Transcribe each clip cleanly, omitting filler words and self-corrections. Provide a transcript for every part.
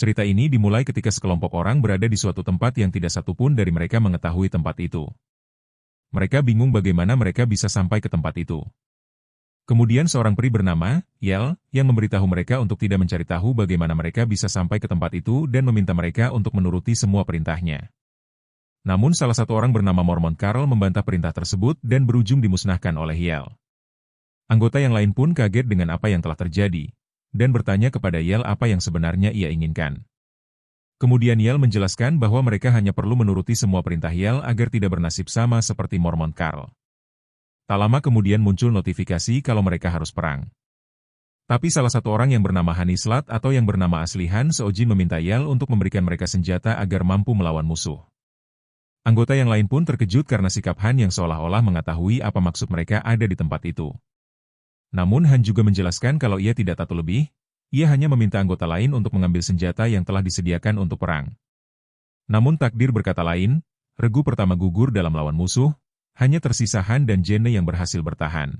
Cerita ini dimulai ketika sekelompok orang berada di suatu tempat yang tidak satupun dari mereka mengetahui tempat itu. Mereka bingung bagaimana mereka bisa sampai ke tempat itu. Kemudian seorang peri bernama Yel yang memberitahu mereka untuk tidak mencari tahu bagaimana mereka bisa sampai ke tempat itu dan meminta mereka untuk menuruti semua perintahnya. Namun salah satu orang bernama Mormon Carl membantah perintah tersebut dan berujung dimusnahkan oleh Yel. Anggota yang lain pun kaget dengan apa yang telah terjadi, dan bertanya kepada Yel apa yang sebenarnya ia inginkan. Kemudian Yel menjelaskan bahwa mereka hanya perlu menuruti semua perintah Yel agar tidak bernasib sama seperti Mormon Carl. Tak lama kemudian muncul notifikasi kalau mereka harus perang. Tapi salah satu orang yang bernama Hanislat atau yang bernama asli Han Seojin meminta Yel untuk memberikan mereka senjata agar mampu melawan musuh. Anggota yang lain pun terkejut karena sikap Han yang seolah-olah mengetahui apa maksud mereka ada di tempat itu. Namun Han juga menjelaskan kalau ia tidak tahu lebih, ia hanya meminta anggota lain untuk mengambil senjata yang telah disediakan untuk perang. Namun takdir berkata lain, regu pertama gugur dalam lawan musuh, hanya tersisa Han dan Jene yang berhasil bertahan.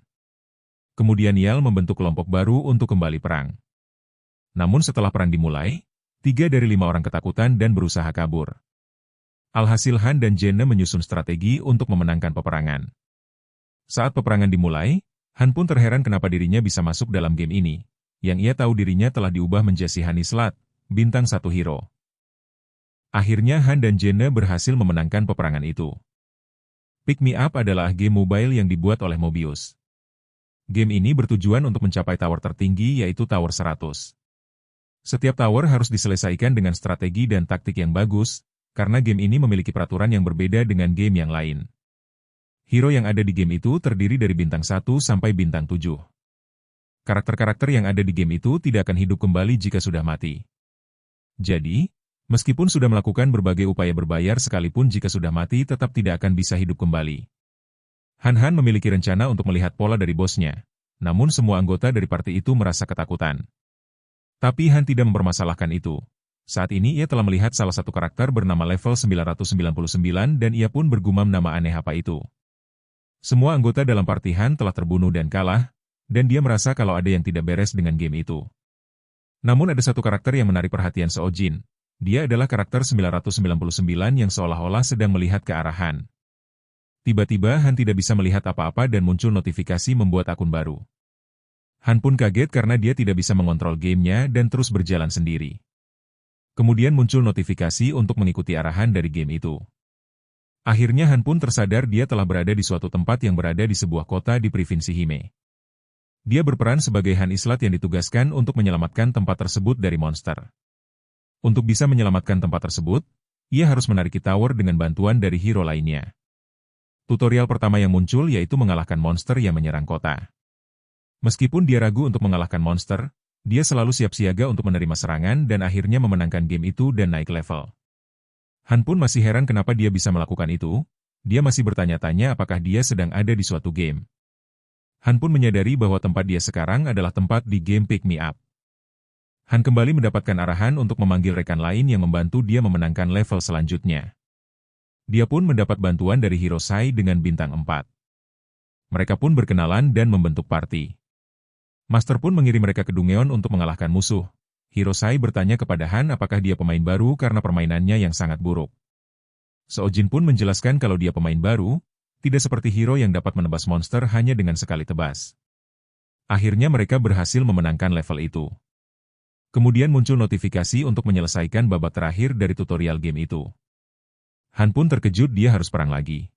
Kemudian Yel membentuk kelompok baru untuk kembali perang. Namun setelah perang dimulai, 3 dari 5 orang ketakutan dan berusaha kabur. Alhasil Han dan Jene menyusun strategi untuk memenangkan peperangan. Saat peperangan dimulai, Han pun terheran kenapa dirinya bisa masuk dalam game ini, yang ia tahu dirinya telah diubah menjadi Hanislat, bintang 1 hero. Akhirnya Han dan Jene berhasil memenangkan peperangan itu. Pick Me Up adalah game mobile yang dibuat oleh Mobius. Game ini bertujuan untuk mencapai tower tertinggi yaitu Tower 100. Setiap tower harus diselesaikan dengan strategi dan taktik yang bagus, karena game ini memiliki peraturan yang berbeda dengan game yang lain. Hero yang ada di game itu terdiri dari bintang 1 sampai bintang 7. Karakter-karakter yang ada di game itu tidak akan hidup kembali jika sudah mati. Jadi, meskipun sudah melakukan berbagai upaya berbayar sekalipun jika sudah mati tetap tidak akan bisa hidup kembali. Han memiliki rencana untuk melihat pola dari bosnya, namun semua anggota dari party itu merasa ketakutan. Tapi Han tidak mempermasalahkan itu. Saat ini ia telah melihat salah satu karakter bernama level 999 dan ia pun bergumam nama aneh apa itu. Semua anggota dalam party Han telah terbunuh dan kalah, dan dia merasa kalau ada yang tidak beres dengan game itu. Namun ada satu karakter yang menarik perhatian Seojin. Dia adalah karakter 999 yang seolah-olah sedang melihat ke arah Han. Tiba-tiba Han tidak bisa melihat apa-apa dan muncul notifikasi membuat akun baru. Han pun kaget karena dia tidak bisa mengontrol gamenya dan terus berjalan sendiri. Kemudian muncul notifikasi untuk mengikuti arahan dari game itu. Akhirnya Han pun tersadar dia telah berada di suatu tempat yang berada di sebuah kota di Provinsi Hime. Dia berperan sebagai Han Islat yang ditugaskan untuk menyelamatkan tempat tersebut dari monster. Untuk bisa menyelamatkan tempat tersebut, ia harus menariki tower dengan bantuan dari hero lainnya. Tutorial pertama yang muncul yaitu mengalahkan monster yang menyerang kota. Meskipun dia ragu untuk mengalahkan monster, dia selalu siap siaga untuk menerima serangan dan akhirnya memenangkan game itu dan naik level. Han pun masih heran kenapa dia bisa melakukan itu, dia masih bertanya-tanya apakah dia sedang ada di suatu game. Han pun menyadari bahwa tempat dia sekarang adalah tempat di game Pick Me Up. Han kembali mendapatkan arahan untuk memanggil rekan lain yang membantu dia memenangkan level selanjutnya. Dia pun mendapat bantuan dari hero Sai dengan bintang 4. Mereka pun berkenalan dan membentuk party. Master pun mengirim mereka ke Dungeon untuk mengalahkan musuh. Hero Sai bertanya kepada Han apakah dia pemain baru karena permainannya yang sangat buruk. Seojin pun menjelaskan kalau dia pemain baru, tidak seperti hero yang dapat menebas monster hanya dengan sekali tebas. Akhirnya mereka berhasil memenangkan level itu. Kemudian muncul notifikasi untuk menyelesaikan babak terakhir dari tutorial game itu. Han pun terkejut dia harus perang lagi.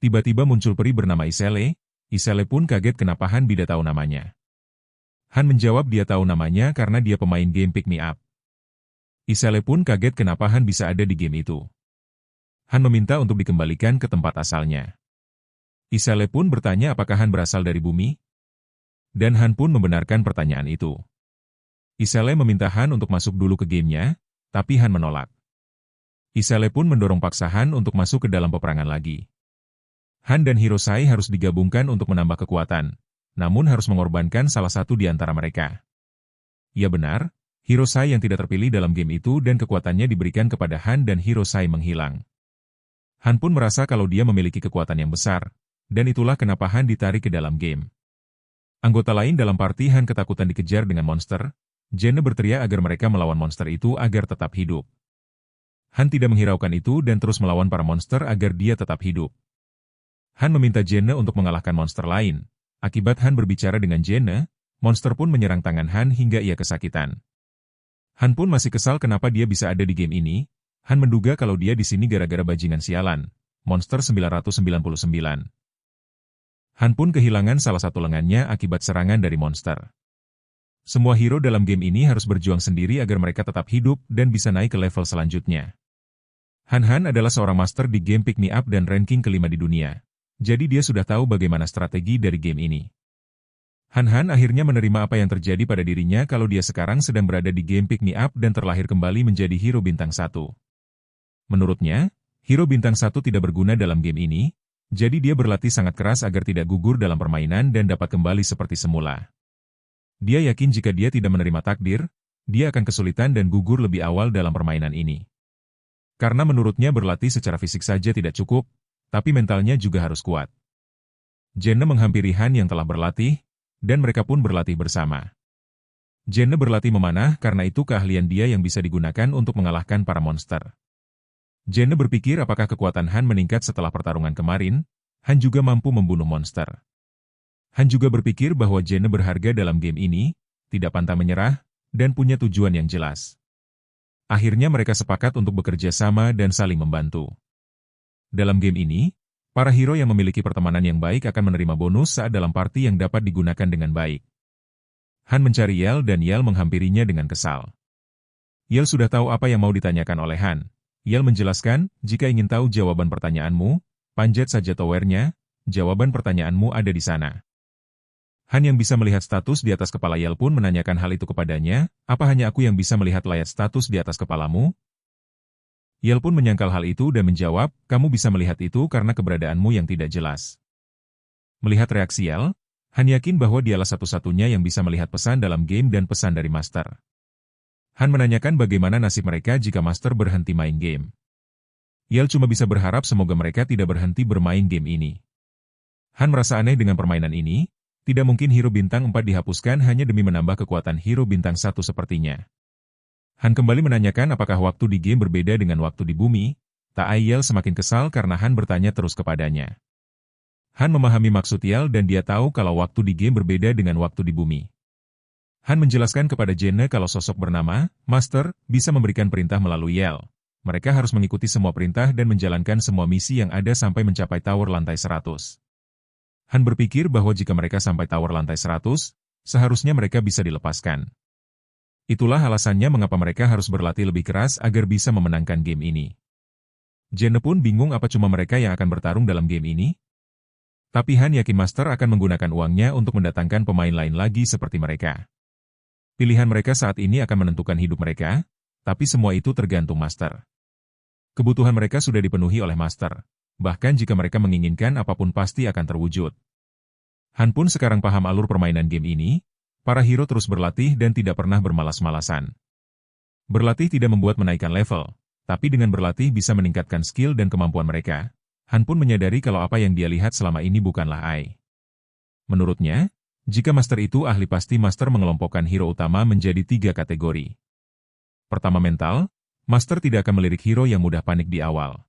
Tiba-tiba muncul peri bernama Isele. Isele pun kaget kenapa Han tidak tahu namanya. Han menjawab dia tahu namanya karena dia pemain game Pick Me Up. Isele pun kaget kenapa Han bisa ada di game itu. Han meminta untuk dikembalikan ke tempat asalnya. Isele pun bertanya apakah Han berasal dari bumi? Dan Han pun membenarkan pertanyaan itu. Isele meminta Han untuk masuk dulu ke gamenya, tapi Han menolak. Isele pun mendorong paksa Han untuk masuk ke dalam peperangan lagi. Han dan hero Sai harus digabungkan untuk menambah kekuatan, namun harus mengorbankan salah satu di antara mereka. Ya benar, hero Sai yang tidak terpilih dalam game itu dan kekuatannya diberikan kepada Han dan hero Sai menghilang. Han pun merasa kalau dia memiliki kekuatan yang besar, dan itulah kenapa Han ditarik ke dalam game. Anggota lain dalam party Han ketakutan dikejar dengan monster, Jenne berteriak agar mereka melawan monster itu agar tetap hidup. Han tidak menghiraukan itu dan terus melawan para monster agar dia tetap hidup. Han meminta Jenne untuk mengalahkan monster lain. Akibat Han berbicara dengan Jenne, monster pun menyerang tangan Han hingga ia kesakitan. Han pun masih kesal kenapa dia bisa ada di game ini. Han menduga kalau dia di sini gara-gara bajingan sialan, monster 999. Han pun kehilangan salah satu lengannya akibat serangan dari monster. Semua hero dalam game ini harus berjuang sendiri agar mereka tetap hidup dan bisa naik ke level selanjutnya. Han adalah seorang master di game Pick Me Up dan ranking kelima di dunia. Jadi dia sudah tahu bagaimana strategi dari game ini. Han akhirnya menerima apa yang terjadi pada dirinya kalau dia sekarang sedang berada di game Pick Me Up dan terlahir kembali menjadi hero bintang 1. Menurutnya, hero bintang 1 tidak berguna dalam game ini, jadi dia berlatih sangat keras agar tidak gugur dalam permainan dan dapat kembali seperti semula. Dia yakin jika dia tidak menerima takdir, dia akan kesulitan dan gugur lebih awal dalam permainan ini. Karena menurutnya berlatih secara fisik saja tidak cukup, tapi mentalnya juga harus kuat. Jenne menghampiri Han yang telah berlatih, dan mereka pun berlatih bersama. Jenne berlatih memanah karena itu keahlian dia yang bisa digunakan untuk mengalahkan para monster. Jenne berpikir apakah kekuatan Han meningkat setelah pertarungan kemarin, Han juga mampu membunuh monster. Han juga berpikir bahwa Jenne berharga dalam game ini, tidak pantang menyerah, dan punya tujuan yang jelas. Akhirnya mereka sepakat untuk bekerja sama dan saling membantu. Dalam game ini, para hero yang memiliki pertemanan yang baik akan menerima bonus saat dalam party yang dapat digunakan dengan baik. Han mencari Yell dan Yell menghampirinya dengan kesal. Yell sudah tahu apa yang mau ditanyakan oleh Han. Yell menjelaskan, jika ingin tahu jawaban pertanyaanmu, panjat saja towernya, jawaban pertanyaanmu ada di sana. Han yang bisa melihat status di atas kepala Yell pun menanyakan hal itu kepadanya, apa hanya aku yang bisa melihat layar status di atas kepalamu? Yell pun menyangkal hal itu dan menjawab, kamu bisa melihat itu karena keberadaanmu yang tidak jelas. Melihat reaksi Yell, Han yakin bahwa dialah satu-satunya yang bisa melihat pesan dalam game dan pesan dari Master. Han menanyakan bagaimana nasib mereka jika Master berhenti main game. Yell cuma bisa berharap semoga mereka tidak berhenti bermain game ini. Han merasa aneh dengan permainan ini, tidak mungkin hero bintang 4 dihapuskan hanya demi menambah kekuatan hero bintang 1 sepertinya. Han kembali menanyakan apakah waktu di game berbeda dengan waktu di bumi, tak Yell semakin kesal karena Han bertanya terus kepadanya. Han memahami maksud Yell dan dia tahu kalau waktu di game berbeda dengan waktu di bumi. Han menjelaskan kepada Jenne kalau sosok bernama Master bisa memberikan perintah melalui Yell. Mereka harus mengikuti semua perintah dan menjalankan semua misi yang ada sampai mencapai tower lantai 100. Han berpikir bahwa jika mereka sampai tower lantai 100, seharusnya mereka bisa dilepaskan. Itulah alasannya mengapa mereka harus berlatih lebih keras agar bisa memenangkan game ini. Jenne pun bingung apa cuma mereka yang akan bertarung dalam game ini? Tapi Han yakin Master akan menggunakan uangnya untuk mendatangkan pemain lain lagi seperti mereka. Pilihan mereka saat ini akan menentukan hidup mereka, tapi semua itu tergantung Master. Kebutuhan mereka sudah dipenuhi oleh Master, bahkan jika mereka menginginkan apapun pasti akan terwujud. Han pun sekarang paham alur permainan game ini, para hero terus berlatih dan tidak pernah bermalas-malasan. Berlatih tidak membuat menaikkan level, tapi dengan berlatih bisa meningkatkan skill dan kemampuan mereka. Han pun menyadari kalau apa yang dia lihat selama ini bukanlah AI. Menurutnya, jika Master itu ahli pasti Master mengelompokkan hero utama menjadi 3 kategori. Pertama mental, Master tidak akan melirik hero yang mudah panik di awal.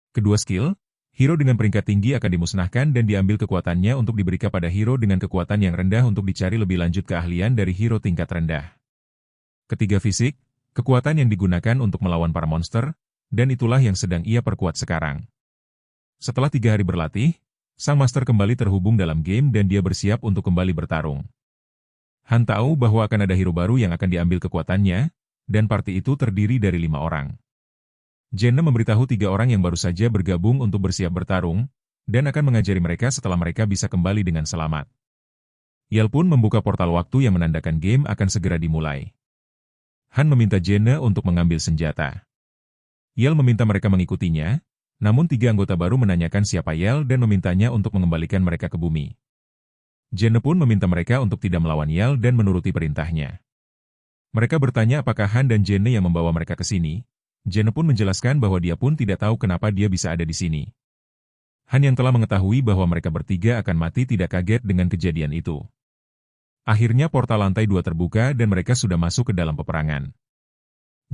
Kedua skill, hero dengan peringkat tinggi akan dimusnahkan dan diambil kekuatannya untuk diberikan pada hero dengan kekuatan yang rendah untuk dicari lebih lanjut keahlian dari hero tingkat rendah. Ketiga fisik, kekuatan yang digunakan untuk melawan para monster, dan itulah yang sedang ia perkuat sekarang. Setelah 3 hari berlatih, Sang Master kembali terhubung dalam game dan dia bersiap untuk kembali bertarung. Han tahu bahwa akan ada hero baru yang akan diambil kekuatannya, dan party itu terdiri dari 5 orang. Jenne memberitahu 3 orang yang baru saja bergabung untuk bersiap bertarung, dan akan mengajari mereka setelah mereka bisa kembali dengan selamat. Yell pun membuka portal waktu yang menandakan game akan segera dimulai. Han meminta Jenne untuk mengambil senjata. Yell meminta mereka mengikutinya, namun 3 anggota baru menanyakan siapa Yell dan memintanya untuk mengembalikan mereka ke bumi. Jenne pun meminta mereka untuk tidak melawan Yell dan menuruti perintahnya. Mereka bertanya apakah Han dan Jenne yang membawa mereka ke sini. Jenne pun menjelaskan bahwa dia pun tidak tahu kenapa dia bisa ada di sini. Han yang telah mengetahui bahwa mereka bertiga akan mati tidak kaget dengan kejadian itu. Akhirnya portal lantai 2 terbuka dan mereka sudah masuk ke dalam peperangan.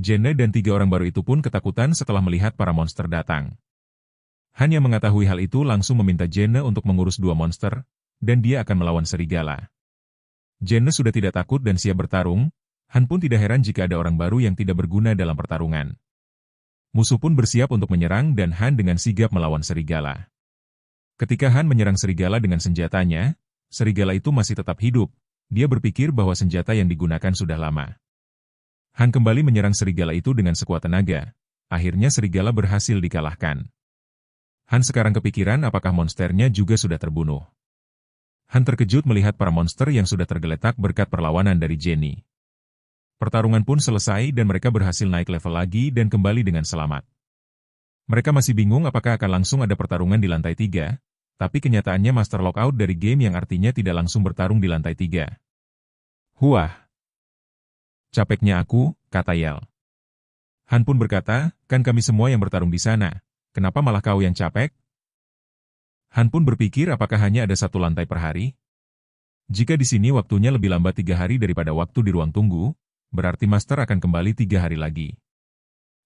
Jenne dan 3 orang baru itu pun ketakutan setelah melihat para monster datang. Han yang mengetahui hal itu langsung meminta Jenne untuk mengurus 2 monster, dan dia akan melawan serigala. Jenne sudah tidak takut dan siap bertarung, Han pun tidak heran jika ada orang baru yang tidak berguna dalam pertarungan. Musuh pun bersiap untuk menyerang dan Han dengan sigap melawan serigala. Ketika Han menyerang serigala dengan senjatanya, serigala itu masih tetap hidup. Dia berpikir bahwa senjata yang digunakan sudah lama. Han kembali menyerang serigala itu dengan sekuat tenaga. Akhirnya serigala berhasil dikalahkan. Han sekarang kepikiran apakah monsternya juga sudah terbunuh. Han terkejut melihat para monster yang sudah tergeletak berkat perlawanan dari Jenny. Pertarungan pun selesai dan mereka berhasil naik level lagi dan kembali dengan selamat. Mereka masih bingung apakah akan langsung ada pertarungan di lantai 3, tapi kenyataannya Master Lockout dari game yang artinya tidak langsung bertarung di lantai 3. Huah! Capeknya aku, kata Yel. Han pun berkata, kan kami semua yang bertarung di sana, kenapa malah kau yang capek? Han pun berpikir apakah hanya ada 1 lantai per hari? Jika di sini waktunya lebih lambat 3 hari daripada waktu di ruang tunggu, berarti Master akan kembali 3 hari lagi.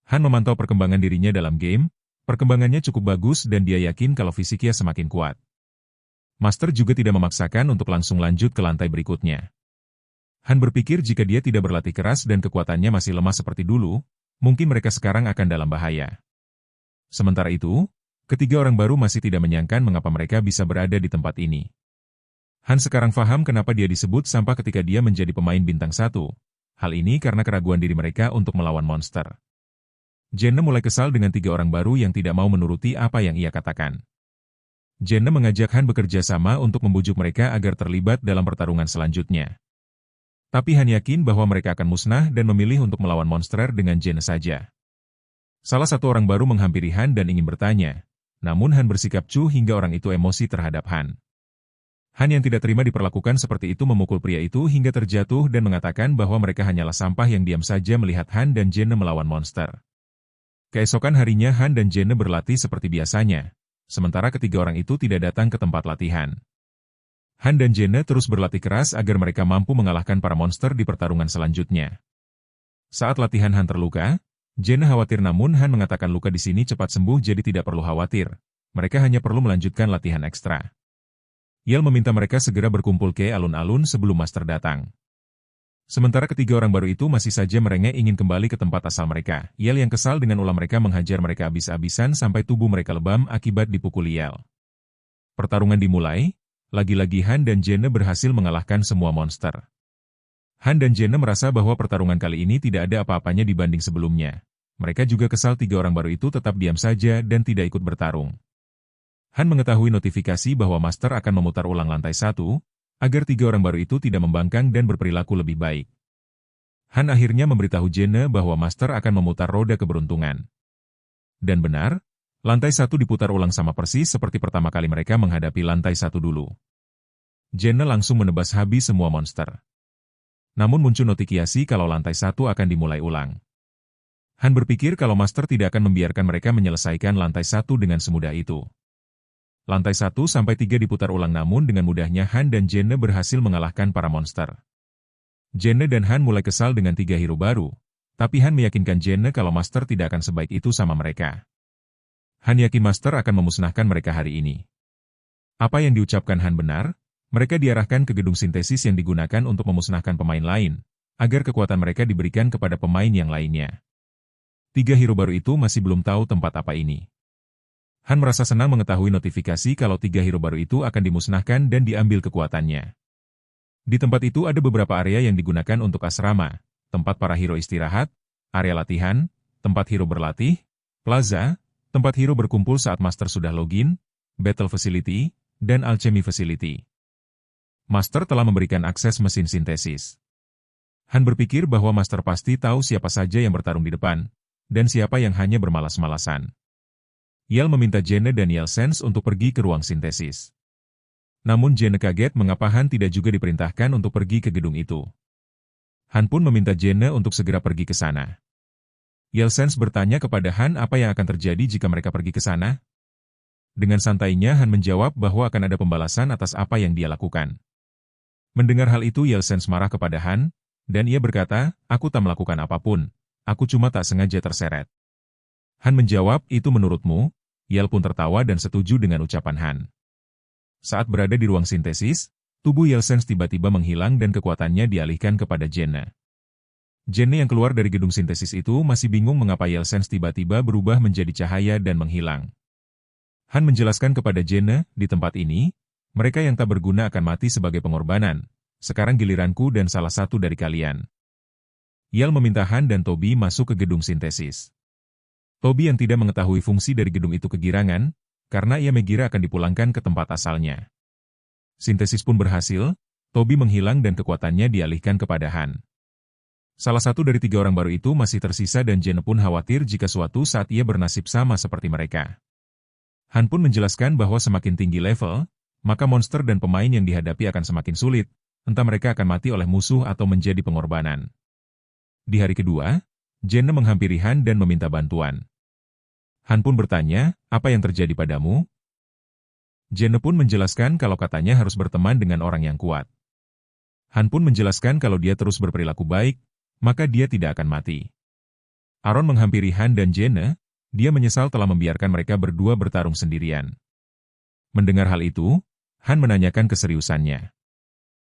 Han memantau perkembangan dirinya dalam game, perkembangannya cukup bagus dan dia yakin kalau fisiknya semakin kuat. Master juga tidak memaksakan untuk langsung lanjut ke lantai berikutnya. Han berpikir jika dia tidak berlatih keras dan kekuatannya masih lemah seperti dulu, mungkin mereka sekarang akan dalam bahaya. Sementara itu, ketiga orang baru masih tidak menyangka mengapa mereka bisa berada di tempat ini. Han sekarang paham kenapa dia disebut sampah ketika dia menjadi pemain bintang 1. Hal ini karena keraguan diri mereka untuk melawan monster. Jenne mulai kesal dengan 3 orang baru yang tidak mau menuruti apa yang ia katakan. Jenne mengajak Han bekerja sama untuk membujuk mereka agar terlibat dalam pertarungan selanjutnya. Tapi Han yakin bahwa mereka akan musnah dan memilih untuk melawan monster dengan Jenne saja. Salah satu orang baru menghampiri Han dan ingin bertanya, namun Han bersikap cuh hingga orang itu emosi terhadap Han. Han yang tidak terima diperlakukan seperti itu memukul pria itu hingga terjatuh dan mengatakan bahwa mereka hanyalah sampah yang diam saja melihat Han dan Jenne melawan monster. Keesokan harinya Han dan Jenne berlatih seperti biasanya, sementara ketiga orang itu tidak datang ke tempat latihan. Han dan Jenne terus berlatih keras agar mereka mampu mengalahkan para monster di pertarungan selanjutnya. Saat latihan Han terluka, Jenne khawatir namun Han mengatakan luka di sini cepat sembuh jadi tidak perlu khawatir. Mereka hanya perlu melanjutkan latihan ekstra. Yel meminta mereka segera berkumpul ke alun-alun sebelum master datang. Sementara ketiga orang baru itu masih saja merengek ingin kembali ke tempat asal mereka. Yel yang kesal dengan ulah mereka menghajar mereka habis-habisan sampai tubuh mereka lebam akibat dipukuli Yel. Pertarungan dimulai. Lagi-lagi Han dan Jenne berhasil mengalahkan semua monster. Han dan Jenne merasa bahwa pertarungan kali ini tidak ada apa-apanya dibanding sebelumnya. Mereka juga kesal 3 orang baru itu tetap diam saja dan tidak ikut bertarung. Han mengetahui notifikasi bahwa Master akan memutar ulang lantai 1, agar 3 orang baru itu tidak membangkang dan berperilaku lebih baik. Han akhirnya memberitahu Jenne bahwa Master akan memutar roda keberuntungan. Dan benar, lantai 1 diputar ulang sama persis seperti pertama kali mereka menghadapi lantai 1 dulu. Jenne langsung menebas habis semua monster. Namun muncul notifikasi kalau lantai 1 akan dimulai ulang. Han berpikir kalau Master tidak akan membiarkan mereka menyelesaikan lantai 1 dengan semudah itu. Lantai 1 sampai 3 diputar ulang namun dengan mudahnya Han dan Jenne berhasil mengalahkan para monster. Jenne dan Han mulai kesal dengan 3 hero baru, tapi Han meyakinkan Jenne kalau Master tidak akan sebaik itu sama mereka. Han yakin Master akan memusnahkan mereka hari ini. Apa yang diucapkan Han benar, mereka diarahkan ke gedung sintesis yang digunakan untuk memusnahkan pemain lain, agar kekuatan mereka diberikan kepada pemain yang lainnya. 3 hero baru itu masih belum tahu tempat apa ini. Han merasa senang mengetahui notifikasi kalau 3 hero baru itu akan dimusnahkan dan diambil kekuatannya. Di tempat itu ada beberapa area yang digunakan untuk asrama, tempat para hero istirahat, area latihan, tempat hero berlatih, plaza, tempat hero berkumpul saat Master sudah login, battle facility, dan alchemy facility. Master telah memberikan akses mesin sintesis. Han berpikir bahwa Master pasti tahu siapa saja yang bertarung di depan, dan siapa yang hanya bermalas-malasan. Yel meminta Jenne dan Yel Sense untuk pergi ke ruang sintesis. Namun Jenne kaget mengapa Han tidak juga diperintahkan untuk pergi ke gedung itu. Han pun meminta Jenne untuk segera pergi ke sana. Yel Sense bertanya kepada Han apa yang akan terjadi jika mereka pergi ke sana. Dengan santainya Han menjawab bahwa akan ada pembalasan atas apa yang dia lakukan. Mendengar hal itu Yelsense marah kepada Han, dan ia berkata, aku tak melakukan apapun, aku cuma tak sengaja terseret. Han menjawab, itu menurutmu? Yel pun tertawa dan setuju dengan ucapan Han. Saat berada di ruang sintesis, tubuh Yelsense tiba-tiba menghilang dan kekuatannya dialihkan kepada Jenne. Jenne yang keluar dari gedung sintesis itu masih bingung mengapa Yelsense tiba-tiba berubah menjadi cahaya dan menghilang. Han menjelaskan kepada Jenne, di tempat ini, mereka yang tak berguna akan mati sebagai pengorbanan. Sekarang giliranku dan salah satu dari kalian. Yel meminta Han dan Toby masuk ke gedung sintesis. Toby yang tidak mengetahui fungsi dari gedung itu kegirangan, karena ia mengira akan dipulangkan ke tempat asalnya. Sintesis pun berhasil, Toby menghilang dan kekuatannya dialihkan kepada Han. Salah satu dari 3 orang baru itu masih tersisa dan Jenne pun khawatir jika suatu saat ia bernasib sama seperti mereka. Han pun menjelaskan bahwa semakin tinggi level, maka monster dan pemain yang dihadapi akan semakin sulit, entah mereka akan mati oleh musuh atau menjadi pengorbanan. Di hari kedua, Jenne menghampiri Han dan meminta bantuan. Han pun bertanya, apa yang terjadi padamu? Jenne pun menjelaskan kalau katanya harus berteman dengan orang yang kuat. Han pun menjelaskan kalau dia terus berperilaku baik, maka dia tidak akan mati. Aaron menghampiri Han dan Jenne, dia menyesal telah membiarkan mereka berdua bertarung sendirian. Mendengar hal itu, Han menanyakan keseriusannya.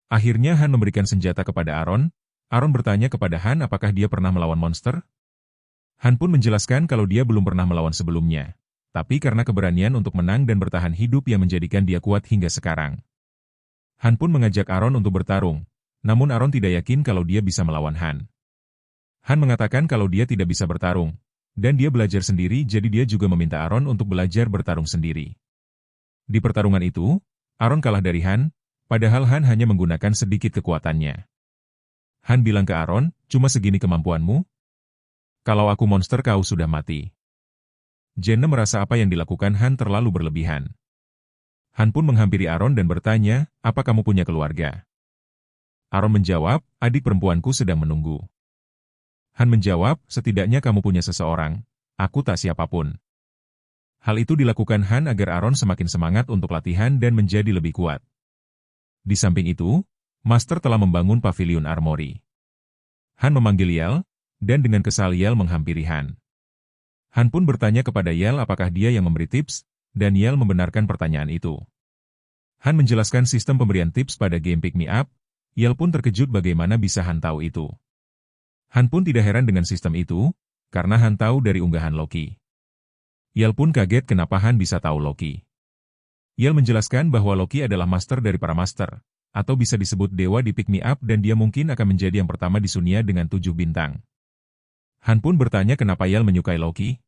Akhirnya Han memberikan senjata kepada Aaron. Aaron bertanya kepada Han apakah dia pernah melawan monster? Han pun menjelaskan kalau dia belum pernah melawan sebelumnya, tapi karena keberanian untuk menang dan bertahan hidup yang menjadikan dia kuat hingga sekarang. Han pun mengajak Aaron untuk bertarung, namun Aaron tidak yakin kalau dia bisa melawan Han. Han mengatakan kalau dia tidak bisa bertarung, dan dia belajar sendiri jadi dia juga meminta Aaron untuk belajar bertarung sendiri. Di pertarungan itu, Aaron kalah dari Han, padahal Han hanya menggunakan sedikit kekuatannya. Han bilang ke Aaron, cuma segini kemampuanmu? Kalau aku monster kau sudah mati. Jenne merasa apa yang dilakukan Han terlalu berlebihan. Han pun menghampiri Aaron dan bertanya, apa kamu punya keluarga? Aaron menjawab, adik perempuanku sedang menunggu. Han menjawab, setidaknya kamu punya seseorang, aku tak siapapun. Hal itu dilakukan Han agar Aaron semakin semangat untuk latihan dan menjadi lebih kuat. Di samping itu, Master telah membangun pavilion armori. Han memanggil Yel, dan dengan kesal Yel menghampiri Han. Han pun bertanya kepada Yel apakah dia yang memberi tips, dan Yel membenarkan pertanyaan itu. Han menjelaskan sistem pemberian tips pada game Pick Me Up, Yel pun terkejut bagaimana bisa Han tahu itu. Han pun tidak heran dengan sistem itu, karena Han tahu dari unggahan Loki. Yel pun kaget kenapa Han bisa tahu Loki. Yel menjelaskan bahwa Loki adalah master dari para master, atau bisa disebut dewa di Pick Me Up dan dia mungkin akan menjadi yang pertama di Sunia dengan 7 bintang. Han pun bertanya kenapa Yel menyukai Loki.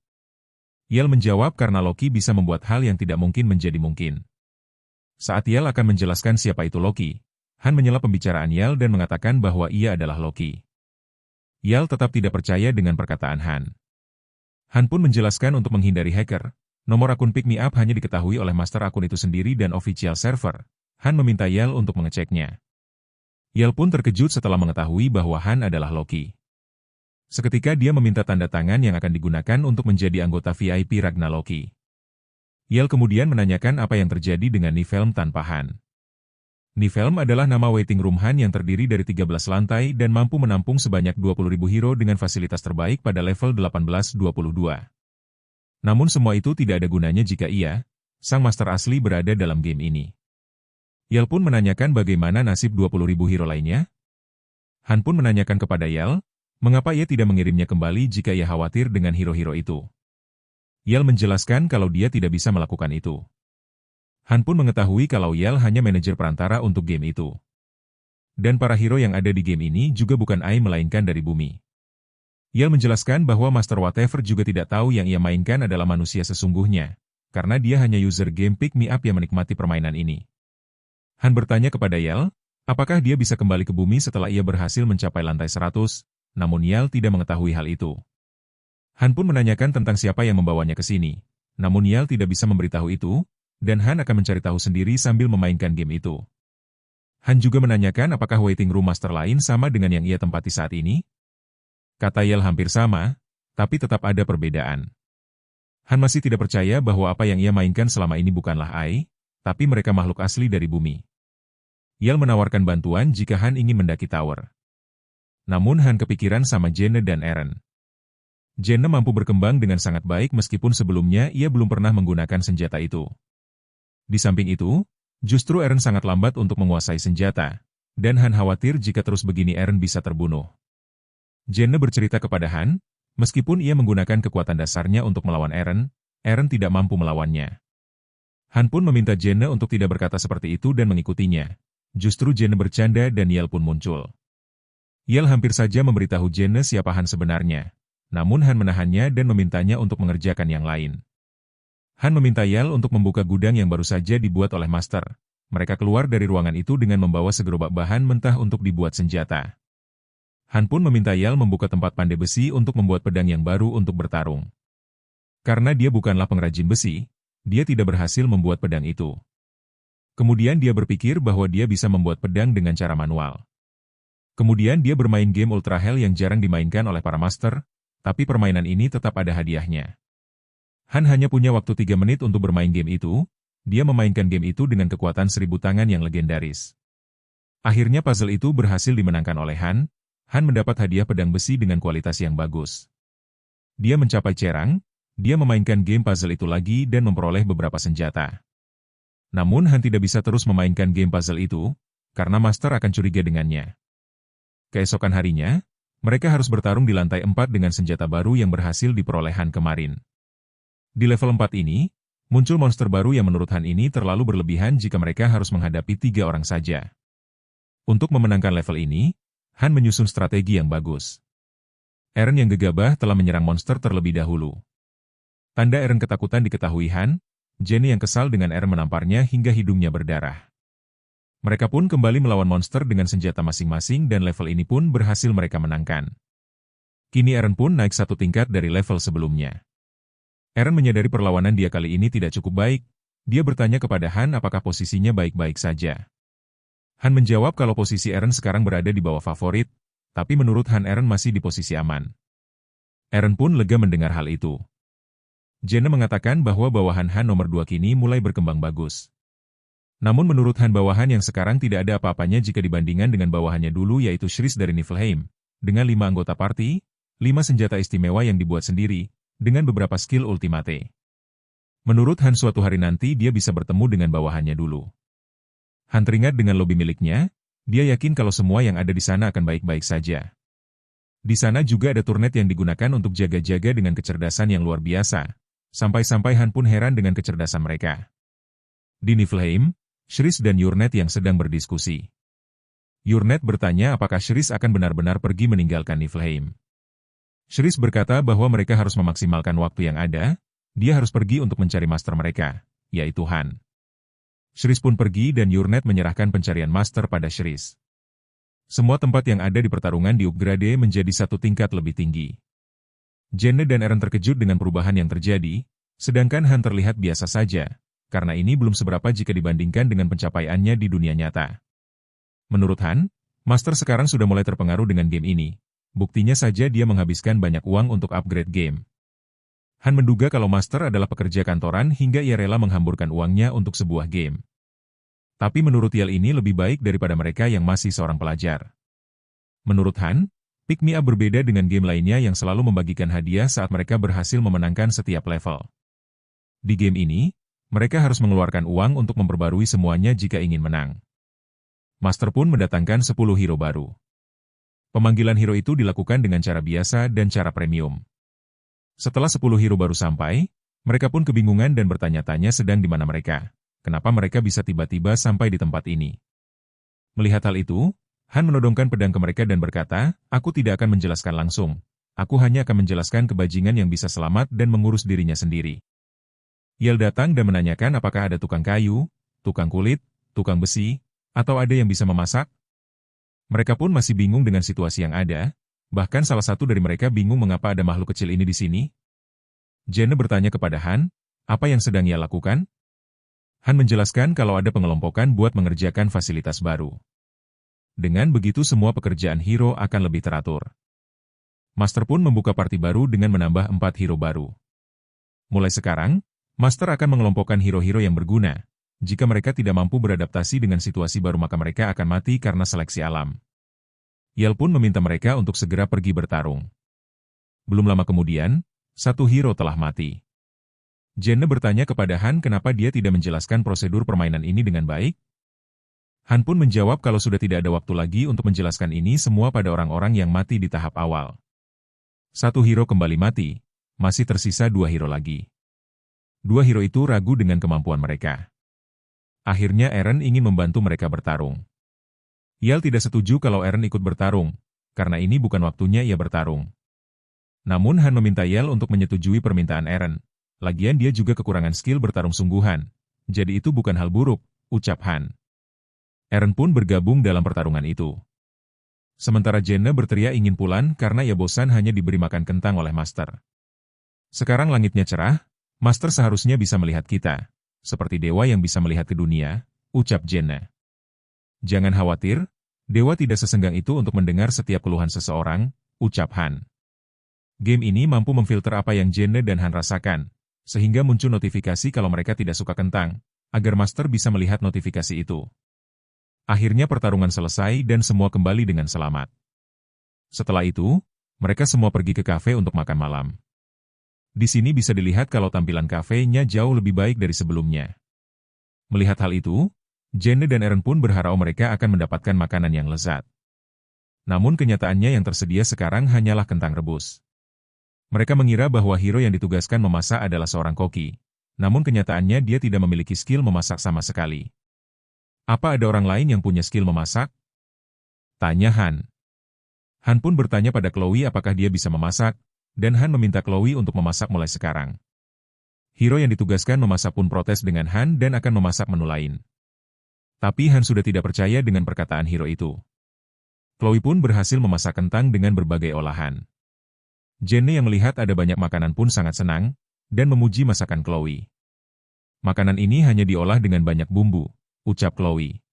Yel menjawab karena Loki bisa membuat hal yang tidak mungkin menjadi mungkin. Saat Yel akan menjelaskan siapa itu Loki, Han menyela pembicaraan Yel dan mengatakan bahwa ia adalah Loki. Yel tetap tidak percaya dengan perkataan Han. Han pun menjelaskan untuk menghindari hacker, nomor akun Pick Me Up hanya diketahui oleh master akun itu sendiri dan official server. Han meminta Yel untuk mengeceknya. Yel pun terkejut setelah mengetahui bahwa Han adalah Loki. Seketika dia meminta tanda tangan yang akan digunakan untuk menjadi anggota VIP Ragna Loki. Yel kemudian menanyakan apa yang terjadi dengan Niflheim tanpa Han. Niflheim adalah nama waiting room Han yang terdiri dari 13 lantai dan mampu menampung sebanyak 20.000 hero dengan fasilitas terbaik pada level 18-22. Namun semua itu tidak ada gunanya jika ia, sang master asli berada dalam game ini. Yel pun menanyakan bagaimana nasib 20.000 hero lainnya. Han pun menanyakan kepada Yel, mengapa ia tidak mengirimnya kembali jika ia khawatir dengan hero-hero itu. Yel menjelaskan kalau dia tidak bisa melakukan itu. Han pun mengetahui kalau Yel hanya manajer perantara untuk game itu. Dan para hero yang ada di game ini juga bukan AI melainkan dari bumi. Yel menjelaskan bahwa Master Whatever juga tidak tahu yang ia mainkan adalah manusia sesungguhnya, karena dia hanya user game Pick Me Up yang menikmati permainan ini. Han bertanya kepada Yel, apakah dia bisa kembali ke bumi setelah ia berhasil mencapai lantai 100, namun Yel tidak mengetahui hal itu. Han pun menanyakan tentang siapa yang membawanya ke sini, namun Yel tidak bisa memberitahu itu, dan Han akan mencari tahu sendiri sambil memainkan game itu. Han juga menanyakan apakah waiting room master lain sama dengan yang ia tempati saat ini? Kata Yel hampir sama, tapi tetap ada perbedaan. Han masih tidak percaya bahwa apa yang ia mainkan selama ini bukanlah AI, tapi mereka makhluk asli dari bumi. Yel menawarkan bantuan jika Han ingin mendaki tower. Namun Han kepikiran sama Jene dan Eren. Jene mampu berkembang dengan sangat baik meskipun sebelumnya ia belum pernah menggunakan senjata itu. Di samping itu, justru Eren sangat lambat untuk menguasai senjata, dan Han khawatir jika terus begini Eren bisa terbunuh. Jene bercerita kepada Han, meskipun ia menggunakan kekuatan dasarnya untuk melawan Eren, Eren tidak mampu melawannya. Han pun meminta Jene untuk tidak berkata seperti itu dan mengikutinya. Justru Jene bercanda dan Yel pun muncul. Yel hampir saja memberitahu Jene siapa Han sebenarnya, namun Han menahannya dan memintanya untuk mengerjakan yang lain. Han meminta Yel untuk membuka gudang yang baru saja dibuat oleh Master. Mereka keluar dari ruangan itu dengan membawa segerobak bahan mentah untuk dibuat senjata. Han pun meminta Yel membuka tempat pandai besi untuk membuat pedang yang baru untuk bertarung. Karena dia bukanlah pengrajin besi, dia tidak berhasil membuat pedang itu. Kemudian dia berpikir bahwa dia bisa membuat pedang dengan cara manual. Kemudian dia bermain game Ultra Hell yang jarang dimainkan oleh para master, tapi permainan ini tetap ada hadiahnya. Han hanya punya waktu 3 menit untuk bermain game itu, dia memainkan game itu dengan kekuatan 1000 tangan yang legendaris. Akhirnya puzzle itu berhasil dimenangkan oleh Han. Han mendapat hadiah pedang besi dengan kualitas yang bagus. Dia mencapai cerang, dia memainkan game puzzle itu lagi dan memperoleh beberapa senjata. Namun Han tidak bisa terus memainkan game puzzle itu, karena Master akan curiga dengannya. Keesokan harinya, mereka harus bertarung di lantai 4 dengan senjata baru yang berhasil diperoleh Han kemarin. Di level 4 ini, muncul monster baru yang menurut Han ini terlalu berlebihan jika mereka harus menghadapi 3 orang saja. Untuk memenangkan level ini, Han menyusun strategi yang bagus. Eren yang gegabah telah menyerang monster terlebih dahulu. Tanda Eren ketakutan diketahui Han, Jenny yang kesal dengan Eren menamparnya hingga hidungnya berdarah. Mereka pun kembali melawan monster dengan senjata masing-masing dan level ini pun berhasil mereka menangkan. Kini Eren pun naik 1 tingkat dari level sebelumnya. Eren menyadari perlawanan dia kali ini tidak cukup baik. Dia bertanya kepada Han apakah posisinya baik-baik saja. Han menjawab kalau posisi Eren sekarang berada di bawah favorit, tapi menurut Han Eren masih di posisi aman. Eren pun lega mendengar hal itu. Jene mengatakan bahwa bawahan Han nomor 2 kini mulai berkembang bagus. Namun menurut Han bawahan yang sekarang tidak ada apa-apanya jika dibandingkan dengan bawahannya dulu yaitu Shris dari Niflheim, dengan 5 anggota party, 5 senjata istimewa yang dibuat sendiri, dengan beberapa skill ultimate. Menurut Han suatu hari nanti dia bisa bertemu dengan bawahannya dulu. Han teringat dengan lobi miliknya, dia yakin kalau semua yang ada di sana akan baik-baik saja. Di sana juga ada turnet yang digunakan untuk jaga-jaga dengan kecerdasan yang luar biasa. Sampai-sampai Han pun heran dengan kecerdasan mereka. Di Niflheim, Shris dan Yurnet yang sedang berdiskusi. Yurnet bertanya apakah Shris akan benar-benar pergi meninggalkan Niflheim. Shris berkata bahwa mereka harus memaksimalkan waktu yang ada, dia harus pergi untuk mencari master mereka, yaitu Han. Shris pun pergi dan Yurnet menyerahkan pencarian master pada Shris. Semua tempat yang ada di pertarungan di-upgrade menjadi 1 tingkat lebih tinggi. Jene dan Eren terkejut dengan perubahan yang terjadi, sedangkan Han terlihat biasa saja, karena ini belum seberapa jika dibandingkan dengan pencapaiannya di dunia nyata. Menurut Han, Master sekarang sudah mulai terpengaruh dengan game ini, buktinya saja dia menghabiskan banyak uang untuk upgrade game. Han menduga kalau Master adalah pekerja kantoran hingga ia rela menghamburkan uangnya untuk sebuah game. Tapi menurut Yel ini lebih baik daripada mereka yang masih seorang pelajar. Menurut Han, Pick Me Up berbeda dengan game lainnya yang selalu membagikan hadiah saat mereka berhasil memenangkan setiap level. Di game ini, mereka harus mengeluarkan uang untuk memperbarui semuanya jika ingin menang. Master pun mendatangkan 10 hero baru. Pemanggilan hero itu dilakukan dengan cara biasa dan cara premium. Setelah 10 hero baru sampai, mereka pun kebingungan dan bertanya-tanya sedang di mana mereka. Kenapa mereka bisa tiba-tiba sampai di tempat ini? Melihat hal itu, Han menodongkan pedang ke mereka dan berkata, aku tidak akan menjelaskan langsung. Aku hanya akan menjelaskan kebajingan yang bisa selamat dan mengurus dirinya sendiri. Yel datang dan menanyakan apakah ada tukang kayu, tukang kulit, tukang besi, atau ada yang bisa memasak. Mereka pun masih bingung dengan situasi yang ada, bahkan salah satu dari mereka bingung mengapa ada makhluk kecil ini di sini. Jene bertanya kepada Han, apa yang sedang ia lakukan? Han menjelaskan kalau ada pengelompokan buat mengerjakan fasilitas baru. Dengan begitu semua pekerjaan hero akan lebih teratur. Master pun membuka party baru dengan menambah 4 hero baru. Mulai sekarang, Master akan mengelompokkan hero-hero yang berguna, Jika mereka tidak mampu beradaptasi dengan situasi baru maka mereka akan mati karena seleksi alam. Yell pun meminta mereka untuk segera pergi bertarung. Belum lama kemudian, satu hero telah mati. Jenne bertanya kepada Han kenapa dia tidak menjelaskan prosedur permainan ini dengan baik. Han pun menjawab kalau sudah tidak ada waktu lagi untuk menjelaskan ini semua pada orang-orang yang mati di tahap awal. Satu hero kembali mati, masih tersisa 2 hero lagi. 2 hero itu ragu dengan kemampuan mereka. Akhirnya Eren ingin membantu mereka bertarung. Yell tidak setuju kalau Eren ikut bertarung, karena ini bukan waktunya ia bertarung. Namun Han meminta Yell untuk menyetujui permintaan Eren. Lagian dia juga kekurangan skill bertarung sungguhan. Jadi itu bukan hal buruk, ucap Han. Eren pun bergabung dalam pertarungan itu. Sementara Jenne berteriak ingin pulang karena ia bosan hanya diberi makan kentang oleh Master. Sekarang langitnya cerah, Master seharusnya bisa melihat kita. Seperti dewa yang bisa melihat ke dunia, ucap Jenne. Jangan khawatir, dewa tidak sesenggang itu untuk mendengar setiap keluhan seseorang, ucap Han. Game ini mampu memfilter apa yang Jenne dan Han rasakan, sehingga muncul notifikasi kalau mereka tidak suka kentang, agar Master bisa melihat notifikasi itu. Akhirnya pertarungan selesai dan semua kembali dengan selamat. Setelah itu, mereka semua pergi ke kafe untuk makan malam. Di sini bisa dilihat kalau tampilan kafenya jauh lebih baik dari sebelumnya. Melihat hal itu, Jenne dan Eren pun berharap mereka akan mendapatkan makanan yang lezat. Namun kenyataannya yang tersedia sekarang hanyalah kentang rebus. Mereka mengira bahwa hero yang ditugaskan memasak adalah seorang koki. Namun kenyataannya dia tidak memiliki skill memasak sama sekali. Apa ada orang lain yang punya skill memasak? Tanya Han. Han pun bertanya pada Chloe apakah dia bisa memasak, dan Han meminta Chloe untuk memasak mulai sekarang. Hero yang ditugaskan memasak pun protes dengan Han dan akan memasak menu lain. Tapi Han sudah tidak percaya dengan perkataan hero itu. Chloe pun berhasil memasak kentang dengan berbagai olahan. Jenne yang melihat ada banyak makanan pun sangat senang, dan memuji masakan Chloe. Makanan ini hanya diolah dengan banyak bumbu, ucap Chloe.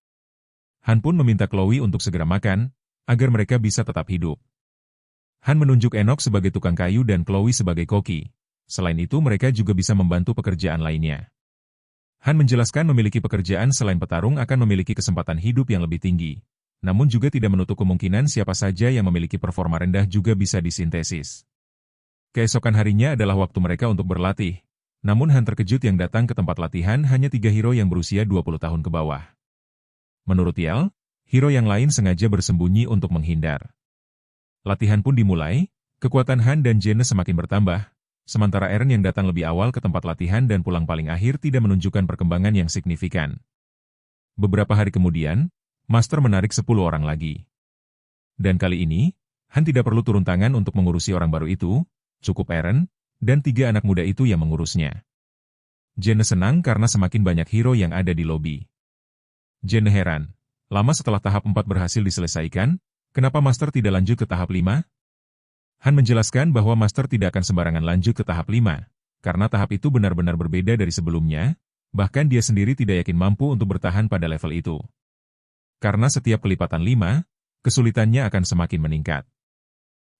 Han pun meminta Chloe untuk segera makan, agar mereka bisa tetap hidup. Han menunjuk Enoch sebagai tukang kayu dan Chloe sebagai koki. Selain itu mereka juga bisa membantu pekerjaan lainnya. Han menjelaskan memiliki pekerjaan selain petarung akan memiliki kesempatan hidup yang lebih tinggi. Namun juga tidak menutup kemungkinan siapa saja yang memiliki performa rendah juga bisa disintesis. Keesokan harinya adalah waktu mereka untuk berlatih. Namun Han terkejut yang datang ke tempat latihan hanya 3 hero yang berusia 20 tahun ke bawah. Menurut Yell, hero yang lain sengaja bersembunyi untuk menghindar. Latihan pun dimulai, kekuatan Han dan Jenne semakin bertambah, sementara Eren yang datang lebih awal ke tempat latihan dan pulang paling akhir tidak menunjukkan perkembangan yang signifikan. Beberapa hari kemudian, Master menarik 10 orang lagi. Dan kali ini, Han tidak perlu turun tangan untuk mengurusi orang baru itu, cukup Eren, dan 3 anak muda itu yang mengurusnya. Jenne senang karena semakin banyak hero yang ada di lobi. Jenne heran, lama setelah tahap 4 berhasil diselesaikan, kenapa Master tidak lanjut ke tahap 5? Han menjelaskan bahwa Master tidak akan sembarangan lanjut ke tahap 5, karena tahap itu benar-benar berbeda dari sebelumnya, bahkan dia sendiri tidak yakin mampu untuk bertahan pada level itu. Karena setiap kelipatan 5, kesulitannya akan semakin meningkat.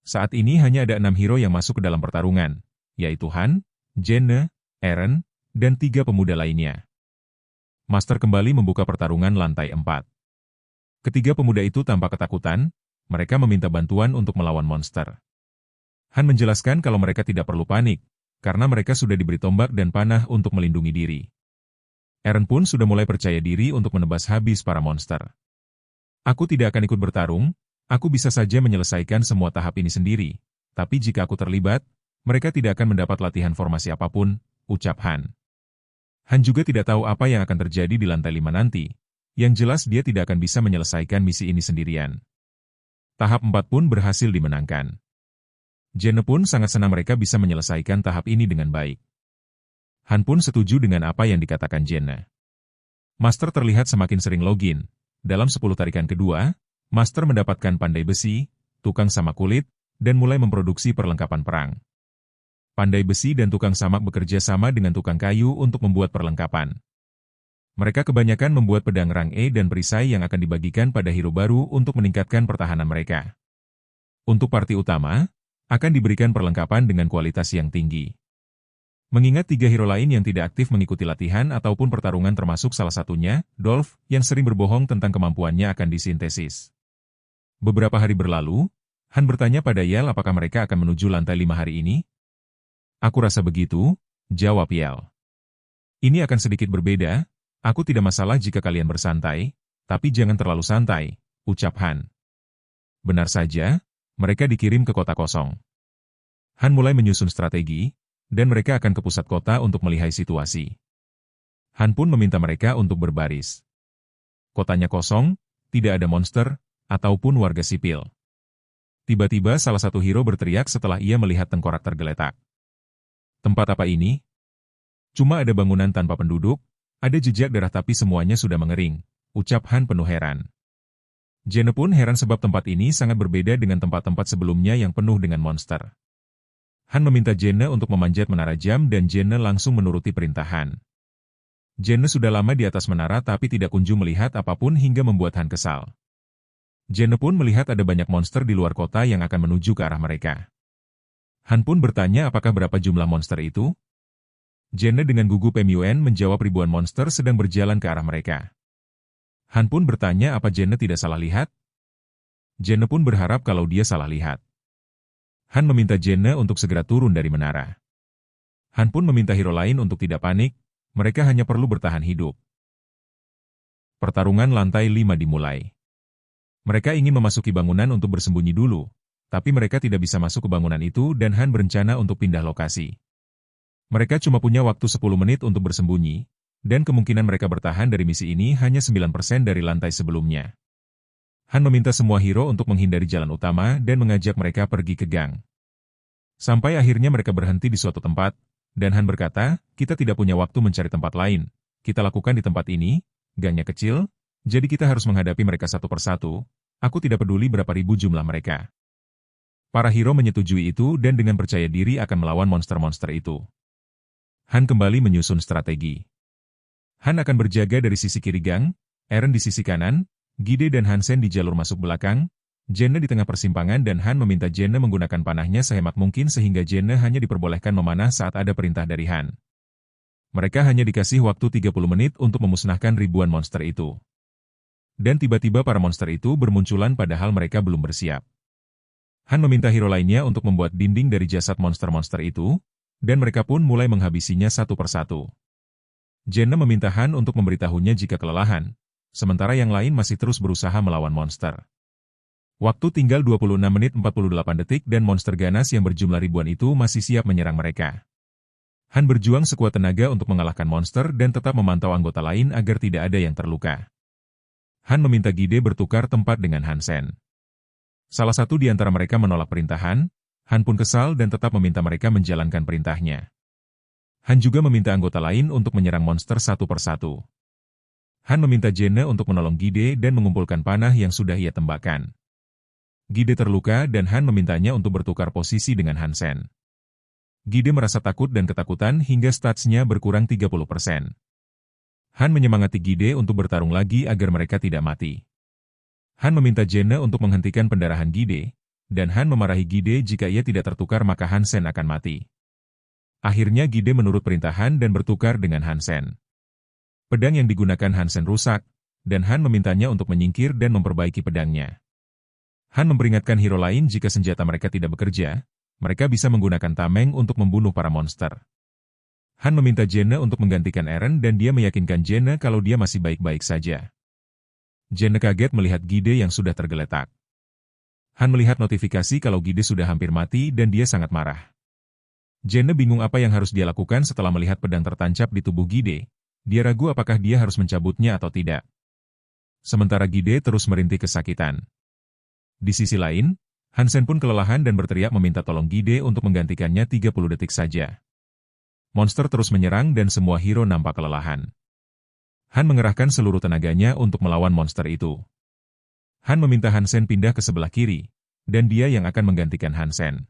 Saat ini hanya ada 6 hero yang masuk ke dalam pertarungan, yaitu Han, Jenne, Eren, dan 3 pemuda lainnya. Master kembali membuka pertarungan lantai 4. Ketiga pemuda itu tampak ketakutan, mereka meminta bantuan untuk melawan monster. Han menjelaskan kalau mereka tidak perlu panik, karena mereka sudah diberi tombak dan panah untuk melindungi diri. Eren pun sudah mulai percaya diri untuk menebas habis para monster. Aku tidak akan ikut bertarung, aku bisa saja menyelesaikan semua tahap ini sendiri, tapi jika aku terlibat, mereka tidak akan mendapat latihan formasi apapun, ucap Han. Han juga tidak tahu apa yang akan terjadi di lantai 5 nanti. Yang jelas dia tidak akan bisa menyelesaikan misi ini sendirian. Tahap 4 pun berhasil dimenangkan. Jenne pun sangat senang mereka bisa menyelesaikan tahap ini dengan baik. Han pun setuju dengan apa yang dikatakan Jenne. Master terlihat semakin sering login. Dalam 10 tarikan kedua, Master mendapatkan pandai besi, tukang samak kulit, dan mulai memproduksi perlengkapan perang. Pandai besi dan tukang samak bekerja sama dengan tukang kayu untuk membuat perlengkapan. Mereka kebanyakan membuat pedang rang E dan perisai yang akan dibagikan pada hero baru untuk meningkatkan pertahanan mereka. Untuk parti utama, akan diberikan perlengkapan dengan kualitas yang tinggi. Mengingat 3 hero lain yang tidak aktif mengikuti latihan ataupun pertarungan termasuk salah satunya, Dolph, yang sering berbohong tentang kemampuannya akan disintesis. Beberapa hari berlalu, Han bertanya pada Yel apakah mereka akan menuju lantai 5 hari ini? Aku rasa begitu, jawab Yel. Ini akan sedikit berbeda, aku tidak masalah jika kalian bersantai, tapi jangan terlalu santai, ucap Han. Benar saja, mereka dikirim ke kota kosong. Han mulai menyusun strategi, dan mereka akan ke pusat kota untuk melihat situasi. Han pun meminta mereka untuk berbaris. Kotanya kosong, tidak ada monster, ataupun warga sipil. Tiba-tiba salah satu hero berteriak setelah ia melihat tengkorak tergeletak. Tempat apa ini? Cuma ada bangunan tanpa penduduk, ada jejak darah tapi semuanya sudah mengering, ucap Han penuh heran. Jene pun heran sebab tempat ini sangat berbeda dengan tempat-tempat sebelumnya yang penuh dengan monster. Han meminta Jene untuk memanjat menara jam dan Jene langsung menuruti perintah Han. Jene sudah lama di atas menara tapi tidak kunjung melihat apapun hingga membuat Han kesal. Jene pun melihat ada banyak monster di luar kota yang akan menuju ke arah mereka. Han pun bertanya apakah berapa jumlah monster itu? Jene dengan gugup MUN menjawab ribuan monster sedang berjalan ke arah mereka. Han pun bertanya apa Jene tidak salah lihat? Jene pun berharap kalau dia salah lihat. Han meminta Jene untuk segera turun dari menara. Han pun meminta hero lain untuk tidak panik, mereka hanya perlu bertahan hidup. Pertarungan lantai 5 dimulai. Mereka ingin memasuki bangunan untuk bersembunyi dulu, tapi mereka tidak bisa masuk ke bangunan itu dan Han berencana untuk pindah lokasi. Mereka cuma punya waktu 10 menit untuk bersembunyi, dan kemungkinan mereka bertahan dari misi ini hanya 9% dari lantai sebelumnya. Han meminta semua hero untuk menghindari jalan utama dan mengajak mereka pergi ke gang. Sampai akhirnya mereka berhenti di suatu tempat, dan Han berkata, kita tidak punya waktu mencari tempat lain, kita lakukan di tempat ini, gangnya kecil, jadi kita harus menghadapi mereka satu persatu, aku tidak peduli berapa ribu jumlah mereka. Para hero menyetujui itu dan dengan percaya diri akan melawan monster-monster itu. Han kembali menyusun strategi. Han akan berjaga dari sisi kiri gang, Eren di sisi kanan, Gide dan Hansen di jalur masuk belakang, Jene di tengah persimpangan dan Han meminta Jene menggunakan panahnya sehemat mungkin sehingga Jene hanya diperbolehkan memanah saat ada perintah dari Han. Mereka hanya dikasih waktu 30 menit untuk memusnahkan ribuan monster itu. Dan tiba-tiba para monster itu bermunculan padahal mereka belum bersiap. Han meminta hero lainnya untuk membuat dinding dari jasad monster-monster itu, dan mereka pun mulai menghabisinya satu persatu. Jene meminta Han untuk memberitahunya jika kelelahan, sementara yang lain masih terus berusaha melawan monster. Waktu tinggal 26 menit 48 detik dan monster ganas yang berjumlah ribuan itu masih siap menyerang mereka. Han berjuang sekuat tenaga untuk mengalahkan monster dan tetap memantau anggota lain agar tidak ada yang terluka. Han meminta Gide bertukar tempat dengan Hansen. Salah satu di antara mereka menolak perintah Han pun kesal dan tetap meminta mereka menjalankan perintahnya. Han juga meminta anggota lain untuk menyerang monster satu persatu. Han meminta Jene untuk menolong Gide dan mengumpulkan panah yang sudah ia tembakkan. Gide terluka dan Han memintanya untuk bertukar posisi dengan Hansen. Gide merasa takut dan ketakutan hingga statsnya berkurang 30%. Han menyemangati Gide untuk bertarung lagi agar mereka tidak mati. Han meminta Jene untuk menghentikan pendarahan Gide, dan Han memarahi Gide jika ia tidak tertukar maka Hansen akan mati. Akhirnya Gide menurut perintah Han dan bertukar dengan Hansen. Pedang yang digunakan Hansen rusak, dan Han memintanya untuk menyingkir dan memperbaiki pedangnya. Han memperingatkan hero lain jika senjata mereka tidak bekerja, mereka bisa menggunakan tameng untuk membunuh para monster. Han meminta Jene untuk menggantikan Eren dan dia meyakinkan Jene kalau dia masih baik-baik saja. Jene kaget melihat Gide yang sudah tergeletak. Han melihat notifikasi kalau Gide sudah hampir mati dan dia sangat marah. Jene bingung apa yang harus dia lakukan setelah melihat pedang tertancap di tubuh Gide. Dia ragu apakah dia harus mencabutnya atau tidak. Sementara Gide terus merintih kesakitan. Di sisi lain, Hansen pun kelelahan dan berteriak meminta tolong Gide untuk menggantikannya 30 detik saja. Monster terus menyerang dan semua hero nampak kelelahan. Han mengerahkan seluruh tenaganya untuk melawan monster itu. Han meminta Hansen pindah ke sebelah kiri, dan dia yang akan menggantikan Hansen.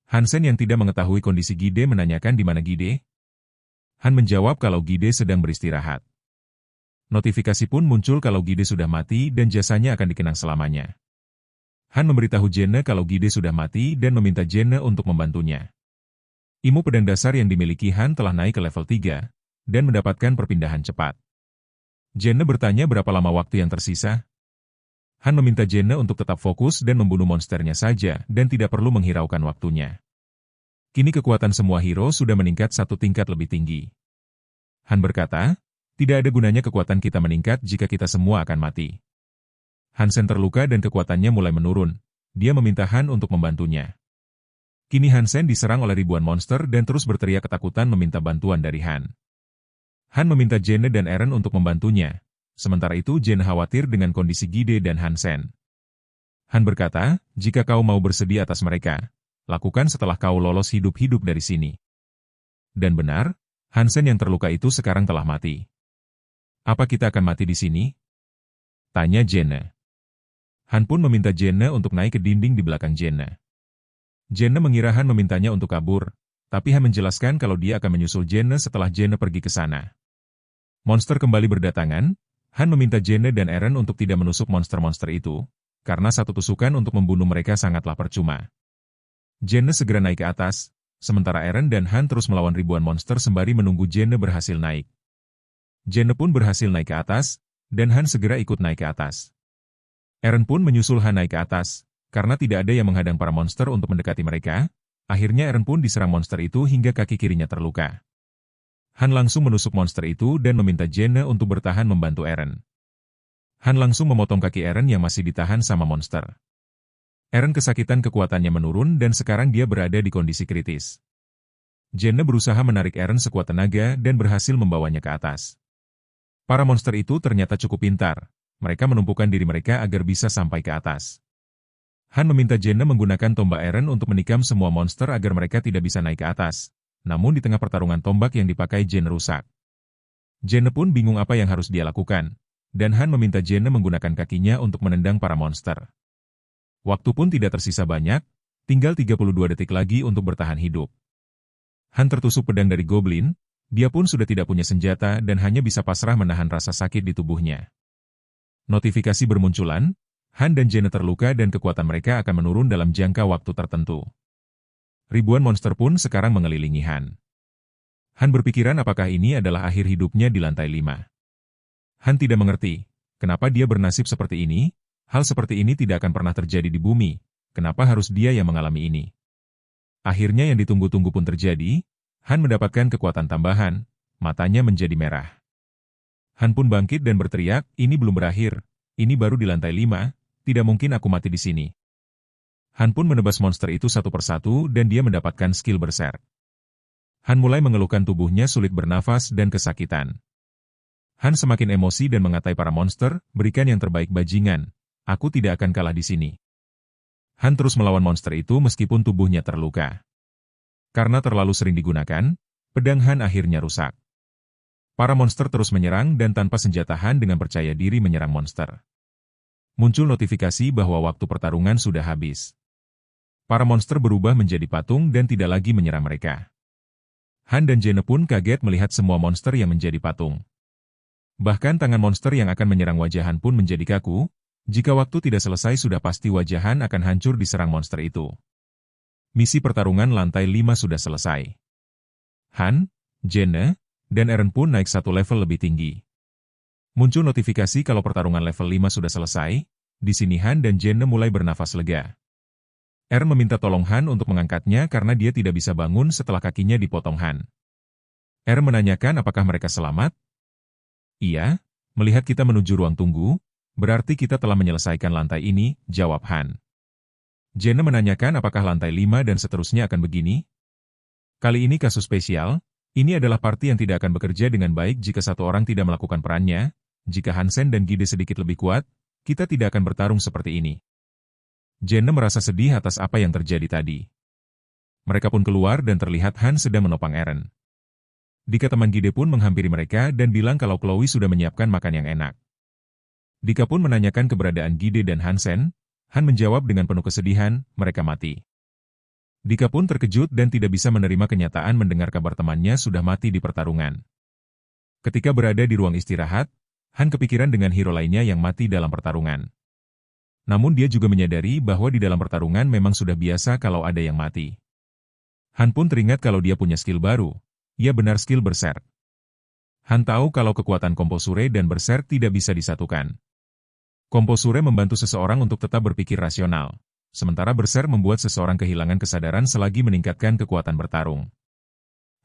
Hansen yang tidak mengetahui kondisi Gide menanyakan di mana Gide. Han menjawab kalau Gide sedang beristirahat. Notifikasi pun muncul kalau Gide sudah mati dan jasanya akan dikenang selamanya. Han memberitahu Jene kalau Gide sudah mati dan meminta Jene untuk membantunya. Ilmu pedang dasar yang dimiliki Han telah naik ke level 3, dan mendapatkan perpindahan cepat. Jenne bertanya berapa lama waktu yang tersisa. Han meminta Jenne untuk tetap fokus dan membunuh monsternya saja, dan tidak perlu menghiraukan waktunya. Kini kekuatan semua hero sudah meningkat satu tingkat lebih tinggi. Han berkata, tidak ada gunanya kekuatan kita meningkat jika kita semua akan mati. Hansen terluka dan kekuatannya mulai menurun. Dia meminta Han untuk membantunya. Kini Hansen diserang oleh ribuan monster dan terus berteriak ketakutan meminta bantuan dari Han. Han meminta Jenne dan Eren untuk membantunya. Sementara itu Jenne khawatir dengan kondisi Gide dan Hansen. Han berkata, jika kau mau bersedih atas mereka, lakukan setelah kau lolos hidup-hidup dari sini. Dan benar, Hansen yang terluka itu sekarang telah mati. Apa kita akan mati di sini? Tanya Jenne. Han pun meminta Jenne untuk naik ke dinding di belakang Jenne. Jenne mengira Han memintanya untuk kabur, tapi Han menjelaskan kalau dia akan menyusul Jenne setelah Jenne pergi ke sana. Monster kembali berdatangan, Han meminta Jenne dan Eren untuk tidak menusuk monster-monster itu, karena satu tusukan untuk membunuh mereka sangatlah percuma. Jenne segera naik ke atas, sementara Eren dan Han terus melawan ribuan monster sembari menunggu Jenne berhasil naik. Jenne pun berhasil naik ke atas, dan Han segera ikut naik ke atas. Eren pun menyusul Han naik ke atas, karena tidak ada yang menghadang para monster untuk mendekati mereka. Akhirnya Eren pun diserang monster itu hingga kaki kirinya terluka. Han langsung menusuk monster itu dan meminta Jenne untuk bertahan membantu Eren. Han langsung memotong kaki Eren yang masih ditahan sama monster. Eren kesakitan, kekuatannya menurun dan sekarang dia berada di kondisi kritis. Jenne berusaha menarik Eren sekuat tenaga dan berhasil membawanya ke atas. Para monster itu ternyata cukup pintar. Mereka menumpukan diri mereka agar bisa sampai ke atas. Han meminta Jenne menggunakan tombak Eren untuk menikam semua monster agar mereka tidak bisa naik ke atas. Namun di tengah pertarungan tombak yang dipakai Jenne rusak. Jenne pun bingung apa yang harus dia lakukan, dan Han meminta Jenne menggunakan kakinya untuk menendang para monster. Waktu pun tidak tersisa banyak, tinggal 32 detik lagi untuk bertahan hidup. Han tertusuk pedang dari Goblin, dia pun sudah tidak punya senjata dan hanya bisa pasrah menahan rasa sakit di tubuhnya. Notifikasi bermunculan, Han dan Jenne terluka dan kekuatan mereka akan menurun dalam jangka waktu tertentu. Ribuan monster pun sekarang mengelilingi Han. Han berpikiran apakah ini adalah akhir hidupnya di lantai 5. Han tidak mengerti, kenapa dia bernasib seperti ini. Hal seperti ini tidak akan pernah terjadi di bumi, kenapa harus dia yang mengalami ini? Akhirnya yang ditunggu-tunggu pun terjadi, Han mendapatkan kekuatan tambahan, matanya menjadi merah. Han pun bangkit dan berteriak, ini belum berakhir, ini baru di lantai 5, tidak mungkin aku mati di sini. Han pun menebas monster itu satu persatu dan dia mendapatkan skill berserk. Han mulai mengeluhkan tubuhnya sulit bernafas dan kesakitan. Han semakin emosi dan mengatai para monster, berikan yang terbaik bajingan, aku tidak akan kalah di sini. Han terus melawan monster itu meskipun tubuhnya terluka. Karena terlalu sering digunakan, pedang Han akhirnya rusak. Para monster terus menyerang dan tanpa senjata Han dengan percaya diri menyerang monster. Muncul notifikasi bahwa waktu pertarungan sudah habis. Para monster berubah menjadi patung dan tidak lagi menyerang mereka. Han dan Jenne pun kaget melihat semua monster yang menjadi patung. Bahkan tangan monster yang akan menyerang wajah Han pun menjadi kaku. Jika waktu tidak selesai sudah pasti wajah Han akan hancur diserang monster itu. Misi pertarungan lantai 5 sudah selesai. Han, Jenne, dan Eren pun naik satu level lebih tinggi. Muncul notifikasi kalau pertarungan level 5 sudah selesai. Di sini Han dan Jenne mulai bernafas lega. Eren meminta tolong Han untuk mengangkatnya karena dia tidak bisa bangun setelah kakinya dipotong Han. Eren menanyakan apakah mereka selamat? Iya, melihat kita menuju ruang tunggu, berarti kita telah menyelesaikan lantai ini, jawab Han. Jenne menanyakan apakah lantai 5 dan seterusnya akan begini? Kali ini kasus spesial, ini adalah party yang tidak akan bekerja dengan baik jika satu orang tidak melakukan perannya. Jika Hansen dan Gide sedikit lebih kuat, kita tidak akan bertarung seperti ini. Jenne merasa sedih atas apa yang terjadi tadi. Mereka pun keluar dan terlihat Han sedang menopang Eren. Dika teman Gide pun menghampiri mereka dan bilang kalau Chloe sudah menyiapkan makan yang enak. Dika pun menanyakan keberadaan Gide dan Hansen. Han menjawab dengan penuh kesedihan, mereka mati. Dika pun terkejut dan tidak bisa menerima kenyataan mendengar kabar temannya sudah mati di pertarungan. Ketika berada di ruang istirahat, Han kepikiran dengan hero lainnya yang mati dalam pertarungan. Namun dia juga menyadari bahwa di dalam pertarungan memang sudah biasa kalau ada yang mati. Han pun teringat kalau dia punya skill baru. Ia benar skill berserk. Han tahu kalau kekuatan komposure dan berserk tidak bisa disatukan. Komposure membantu seseorang untuk tetap berpikir rasional, sementara berserk membuat seseorang kehilangan kesadaran selagi meningkatkan kekuatan bertarung.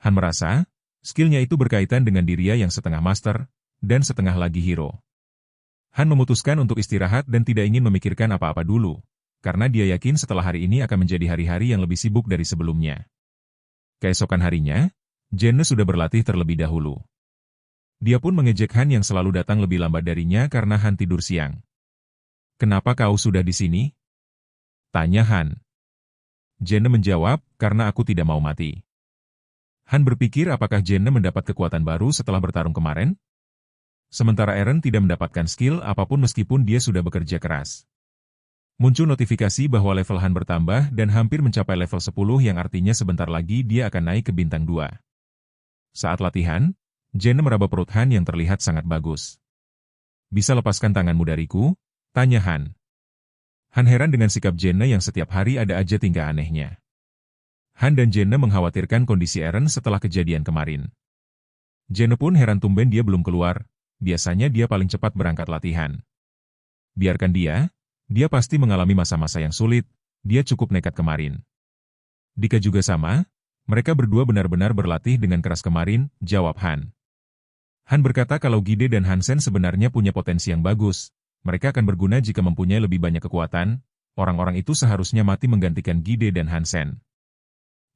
Han merasa, skillnya itu berkaitan dengan dirinya yang setengah master, dan setengah lagi hero. Han memutuskan untuk istirahat dan tidak ingin memikirkan apa-apa dulu, karena dia yakin setelah hari ini akan menjadi hari-hari yang lebih sibuk dari sebelumnya. Keesokan harinya, Jenne sudah berlatih terlebih dahulu. Dia pun mengejek Han yang selalu datang lebih lambat darinya karena Han tidur siang. "Kenapa kau sudah di sini?" tanya Han. Jenne menjawab, "Karena aku tidak mau mati." Han berpikir apakah Jenne mendapat kekuatan baru setelah bertarung kemarin? Sementara Eren tidak mendapatkan skill apapun meskipun dia sudah bekerja keras. Muncul notifikasi bahwa level Han bertambah dan hampir mencapai level 10 yang artinya sebentar lagi dia akan naik ke bintang 2. Saat latihan, Jenne meraba perut Han yang terlihat sangat bagus. "Bisa lepaskan tanganmu dariku?" tanya Han. Han heran dengan sikap Jenne yang setiap hari ada aja tingkah anehnya. Han dan Jenne mengkhawatirkan kondisi Eren setelah kejadian kemarin. Jenne pun heran tumben dia belum keluar, biasanya dia paling cepat berangkat latihan. Biarkan dia pasti mengalami masa-masa yang sulit, dia cukup nekat kemarin. Dika juga sama, mereka berdua benar-benar berlatih dengan keras kemarin, jawab Han. Han berkata kalau Gide dan Hansen sebenarnya punya potensi yang bagus, mereka akan berguna jika mempunyai lebih banyak kekuatan, orang-orang itu seharusnya mati menggantikan Gide dan Hansen.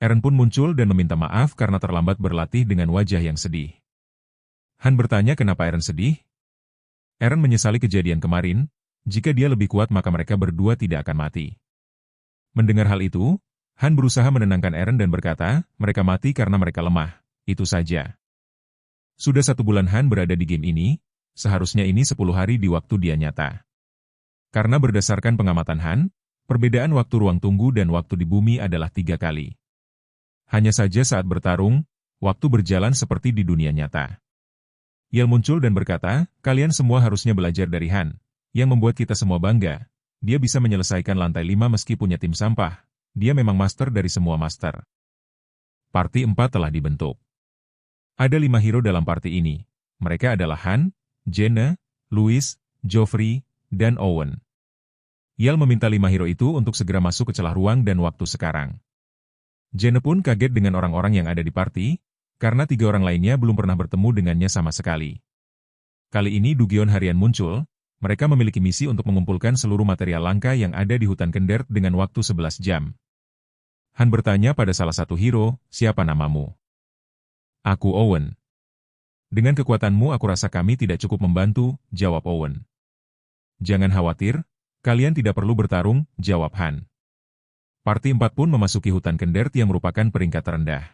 Eren pun muncul dan meminta maaf karena terlambat berlatih dengan wajah yang sedih. Han bertanya kenapa Eren sedih? Eren menyesali kejadian kemarin, jika dia lebih kuat maka mereka berdua tidak akan mati. Mendengar hal itu, Han berusaha menenangkan Eren dan berkata, mereka mati karena mereka lemah, itu saja. Sudah 1 bulan Han berada di game ini, seharusnya ini 10 hari di waktu dia nyata. Karena berdasarkan pengamatan Han, perbedaan waktu ruang tunggu dan waktu di bumi adalah 3 kali. Hanya saja saat bertarung, waktu berjalan seperti di dunia nyata. Yel muncul dan berkata, kalian semua harusnya belajar dari Han. Yang membuat kita semua bangga, dia bisa menyelesaikan lantai 5 meski punya tim sampah, dia memang master dari semua master. Parti 4 telah dibentuk. Ada 5 hero dalam parti ini, mereka adalah Han, Jenne, Louis, Joffrey, dan Owen. Yel meminta 5 hero itu untuk segera masuk ke celah ruang dan waktu sekarang. Jenne pun kaget dengan orang-orang yang ada di parti, karena 3 orang lainnya belum pernah bertemu dengannya sama sekali. Kali ini Dugion harian muncul. Mereka memiliki misi untuk mengumpulkan seluruh material langka yang ada di hutan Kendert dengan waktu 11 jam. Han bertanya pada salah satu hero, siapa namamu? Aku Owen. Dengan kekuatanmu aku rasa kami tidak cukup membantu, jawab Owen. Jangan khawatir, kalian tidak perlu bertarung, jawab Han. Parti 4 pun memasuki hutan Kendert yang merupakan peringkat terendah.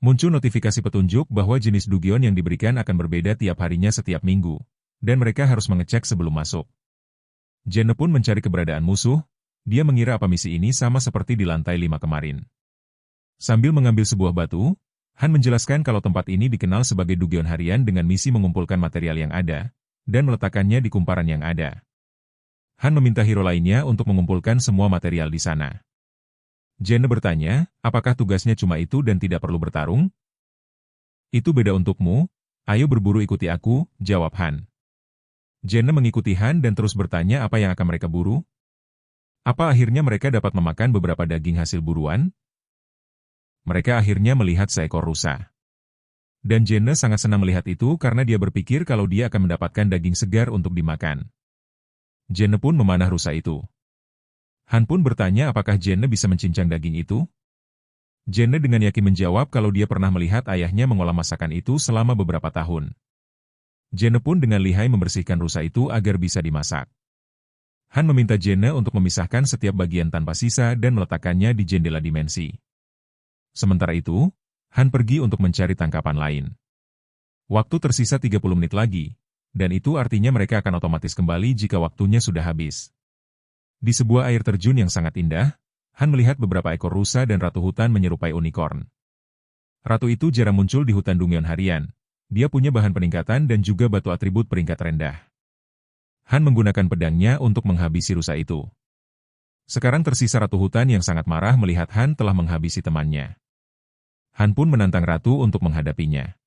Muncul notifikasi petunjuk bahwa jenis Dugion yang diberikan akan berbeda tiap harinya setiap minggu. Dan mereka harus mengecek sebelum masuk. Jenne pun mencari keberadaan musuh, dia mengira apa misi ini sama seperti di lantai 5 kemarin. Sambil mengambil sebuah batu, Han menjelaskan kalau tempat ini dikenal sebagai Dugion harian dengan misi mengumpulkan material yang ada, dan meletakkannya di kumparan yang ada. Han meminta hero lainnya untuk mengumpulkan semua material di sana. Jenne bertanya, apakah tugasnya cuma itu dan tidak perlu bertarung? Itu beda untukmu, ayo berburu ikuti aku, jawab Han. Jenne mengikuti Han dan terus bertanya apa yang akan mereka buru. Apa akhirnya mereka dapat memakan beberapa daging hasil buruan? Mereka akhirnya melihat seekor rusa. Dan Jenne sangat senang melihat itu karena dia berpikir kalau dia akan mendapatkan daging segar untuk dimakan. Jenne pun memanah rusa itu. Han pun bertanya apakah Jenne bisa mencincang daging itu? Jenne dengan yakin menjawab kalau dia pernah melihat ayahnya mengolah masakan itu selama beberapa tahun. Jenne pun dengan lihai membersihkan rusa itu agar bisa dimasak. Han meminta Jenne untuk memisahkan setiap bagian tanpa sisa dan meletakkannya di jendela dimensi. Sementara itu, Han pergi untuk mencari tangkapan lain. Waktu tersisa 30 menit lagi, dan itu artinya mereka akan otomatis kembali jika waktunya sudah habis. Di sebuah air terjun yang sangat indah, Han melihat beberapa ekor rusa dan ratu hutan menyerupai unicorn. Ratu itu jarang muncul di hutan Dugion harian. Dia punya bahan peningkatan dan juga batu atribut peringkat rendah. Han menggunakan pedangnya untuk menghabisi rusa itu. Sekarang tersisa ratu hutan yang sangat marah melihat Han telah menghabisi temannya. Han pun menantang ratu untuk menghadapinya.